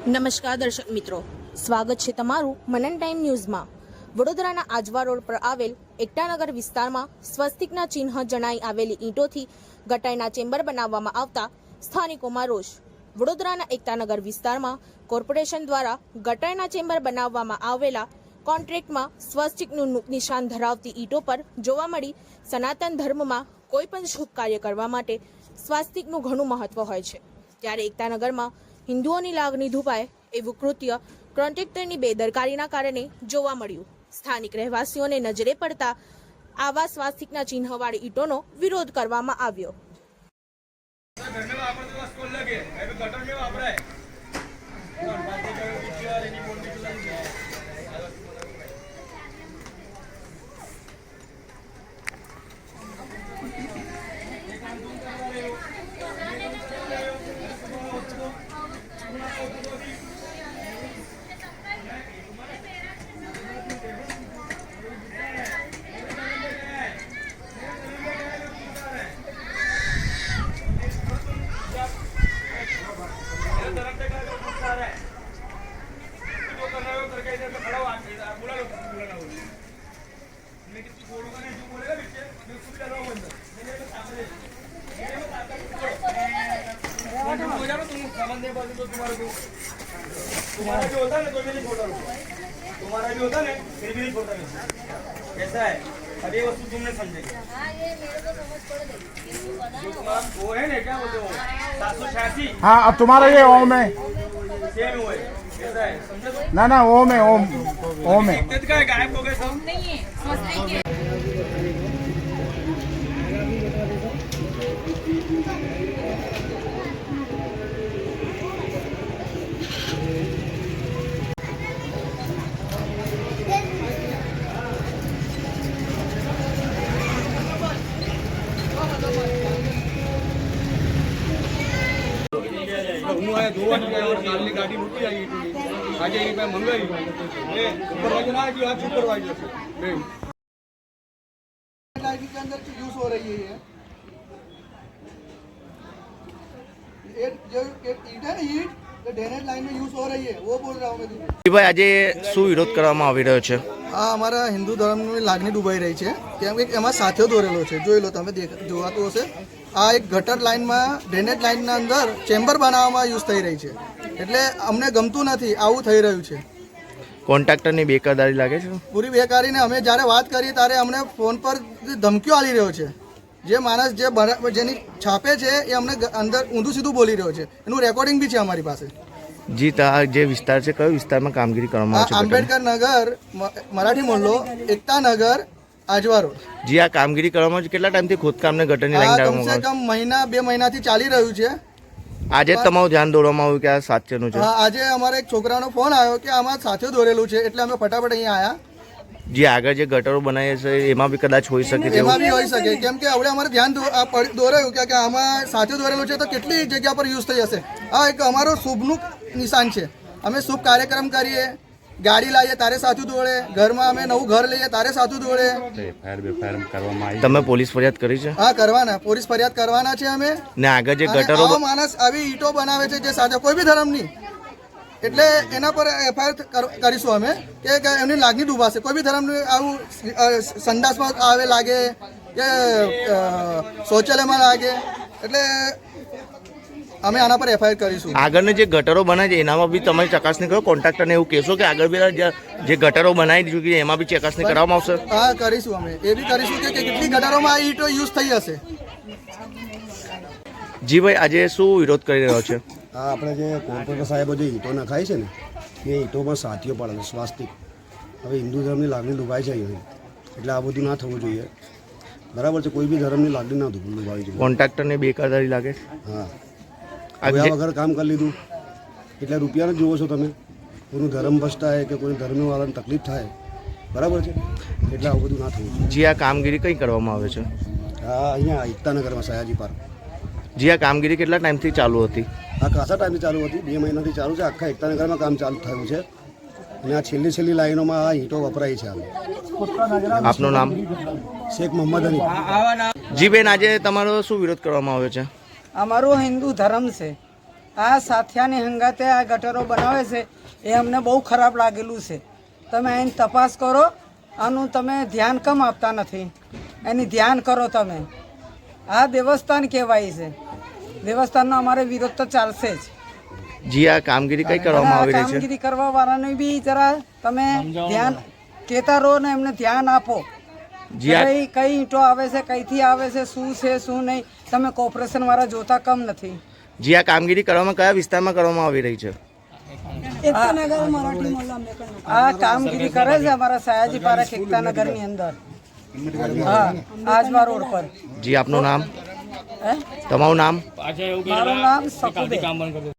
નમસ્કાર દર્શક મિત્રો, સ્વાગત છે તમારું મનન ટાઈમ ન્યૂઝમાં। વડોદરાના આજવા રોડ પર આવેલ એકતાનગર વિસ્તારમાં સ્વસ્તિકના ચિહ્ન જણાઈ આવેલી ઈંટોથી ગટાઈના ચેમ્બર બનાવવામાં આવતા સ્થાનિકોમાં રોષ। વડોદરાના એકતાનગર વિસ્તારમાં કોર્પોરેશન દ્વારા ગટાઈના ચેમ્બર બનાવવામાં આવેલા કોન્ટ્રાક્ટમાં સ્વસ્તિકનું નિશાન ધરાવતી ઈંટો પર જોવા મળી। સનાતન ધર્મમાં કોઈ પણ શુભ કાર્ય કરવા માટે સ્વાસ્તિકનું ઘણું મહત્વ હોય છે, ત્યારે એકતાનગરમાં હિન્દુઓની લાગણી દુભાય એવું કૃત્ય કોન્ટ્રાક્ટરની બેદરકારીના કારણે જોવા મળ્યું। સ્થાનિક રહેવાસીઓને નજરે પડતા આવા સ્વાસ્તિકના ચિહ્નવાળી ઈંટોનો વિરોધ કરવામાં આવ્યો। तुम्हारा जो होता है ना तो भी नहीं छोटा, तुम्हारा भी होता है फिर भी नहीं छोटा। कैसा है अब ये वस्तु तुमने समझेगी। जो तुम्हारा वो है ना, क्या बोलते हो 786। हाँ, अब तुम्हारा ये ओम है, सेम वो है। कैसा है समझे तो? ना ना ओम है, ओम है। का गायब हो गए सब नहीं है। હું આ જોવા ગયા કાલની ગાડી મૂકી આવી આજે એની પાસે મંગાવી એ સુપરવાઇઝર ના ગયો, આ સુપરવાઇઝર છે लाइट के अंदर यूज हो रही है ये जो ईट है ना, ईट जो ड्रेनेज लाइन में यूज हो रही है वो बोल रहा हूँ मैं तुमको। ભાઈ આજે શું વિરોધ કરવામાં આવી રહ્યો છે? આ અમારા હિન્દુ ધર્મની લાગણી ડૂબાઈ રહી છે, કેમ કે એમાં સાથીઓ દોરેલો છે, જોઈ લો તમે, જોવાતું હશે। આ એક ગટર લાઇનમાં ડ્રેનેજ લાઇનના અંદર ચેમ્બર બનાવવામાં યુઝ થઈ રહી છે, એટલે અમને ગમતું નથી, આવું થઈ રહ્યું છે। કોન્ટ્રાક્ટરની બેકારદારી લાગે છે? પૂરી બેકારીને અમે જ્યારે વાત કરીએ ત્યારે અમને ફોન પર ધમકીઓ આલી રહ્યો છે। જે માણસ જેની છાપે છે એ અમને અંદર ઊંધું સીધું બોલી રહ્યો છે, એનું રેકોર્ડિંગ બી છે અમારી પાસે। જી, આ જે વિસ્તાર છે કયો વિસ્તારમાં કામગીરી કરવામાં આવે છે? આંબેડકર નગર, મરાઠી મોહલ્લો, એકતા નગર, આજવા રોડ। જી, આ કામગીરી કરવામાં આવે છે? કેટલા ટાઈમથી ખોદકામને ગટરની લાઈન કમ સે કમ મહિના 2 મહિનાથી ચાલી રહ્યું છે। આજે તમારું ધ્યાન દોરવામાં આવ્યું કે આ સાચેનું છે? હા, આજે અમારે એક છોકરાનો ફોન આવ્યો કે આમાં સાથીઓ દોરેલું છે, એટલે અમે ફટાફટ અહીંયા આવ્યા। જી, આગળ જે ગટરો બનાવીએ છે એમાં બી કદાચ હોઈ શકે છે? એમાં બી હોઈ શકે, કેમ કે હવે અમારે ધ્યાન દોરાયું કે આમાં સાથીઓ દોરેલું છે તો કેટલી જગ્યા પર યુઝ થઈ હશે। આ એક અમારો શુભનું નિશાન છે। અમે શુભ કાર્યક્રમ કરીએ, ગાડી લાવીએ તારે સાચું દોડે, ઘરમાં અમે નવું ઘર લઈએ તારે સાચું દોડે। તમે પોલીસ ફરિયાદ કરી છે? હા, કરવાના, પોલીસ ફરિયાદ કરવાના છે અમે। ને આગળ જે ગટરો માણસ આવી ઈંટો બનાવે છે જે સાચા કોઈ બી ધર્મની, એટલે એના પર એફઆઈઆર કરીશું અમે કે એમની લાગણી ડૂબાશે। કોઈ બી ધર્મનું આવું સંડાસમાં આવે લાગે કે શૌચાલયમાં લાગે, એટલે અમે આના પર એફઆઈઆર કરીશું। આગળની જે ગટરો બનાવે છે એનામાં બી તમારી ચકાસણી કરો? કોન્ટ્રાક્ટરને એવું કહેશો કે આગળ બી જે ગટરો બનાવી દીધું કે એમાં બી ચકાસણી કરવામાં આવશે? હા, કરીશું અમે, એ બી કરીશું કે કેટલી ગટરોમાં આ ઈંટો યુઝ થઈ હશે। જી ભાઈ, આજે શું વિરોધ કરી રહ્યો છે? આ આપણે જે કોર્પોરેટર સાહેબો જે ઈંટો નખાય છે ને એ ઈંટોમાં સાથીઓ પડે છે, સ્વાસ્તિક। હવે હિન્દુ ધર્મની લાગણી ડૂબાય છે અહીં, એટલે આ બધું ના થવું જોઈએ, બરાબર છે? કોઈ બી ધર્મની લાગણી ના ડૂબાવી જોઈએ। કોન્ટ્રાક્ટરને બેકારદારી લાગે છે? હા, જોયા વગર કામ કરી લીધું એટલે રૂપિયા જ જુઓ છો તમે। કોઈનું ધર્મ ભ્રષ્ટ થાય કે કોઈ ધર્મવાળાને તકલીફ થાય, બરાબર છે? એટલે આવું બધું ના થવું જોઈએ। જી, આ કામગીરી કઈ કરવામાં આવે છે? હા, અહીંયા એકતાનગરમાં સયાજી પાર્ક। જી, આ કામગીરી કેટલા ટાઈમથી ચાલુ હતી? આ ખાસા ટાઈમથી ચાલુ હતી, 2 મહિનાથી ચાલુ છે। આખા એકતાનગરમાં કામ ચાલુ થયું છે અને આ છેલ્લી લાઈનોમાં આ ઈંટો વપરાય છે। આપનું નામ? શેખ મોહમ્મદ અલી। જી બેન, આજે તમારો શું વિરોધ કરવામાં આવ્યો છે? અમારું હિન્દુ ધર્મ છે આ સાથિયાની હંગાતે આ ગટરો બનાવે છે એ અમને બહુ ખરાબ લાગેલું છે. તમે એની તપાસ કરો, આનું તમે ધ્યાન કેમ આપતા નથી? એની ધ્યાન કરો તમે. આ દેવસ્થાન કહેવાય છે, દેવસ્થાનનો અમારે વિરોધ તો ચાલશે જ. જી આ કામગીરી કઈ કરવામાં આવી રહી છે? કામગીરી કરવા વાળાને બી જરા તમે ધ્યાન કહેતા રહો ને એમને ધ્યાન આપો. જી આ કઈ ઈંટો આવે છે, કઈથી આવે છે, શું છે શું નહીં, તમે કોર્પોરેશન વાળા જોતા કમ નથી. જી આ કામગીરી કરવામાં કયા વિસ્તારમાં કરવામાં આવી રહી છે? આ કામગીરી કરે છે અમારા સયાજી પાર્ક એકતાનગરની અંદર, હા, આજવા રોડ પર. જી આપનું નામ? હે? તમારું નામ? મારું નામ સકુબેન.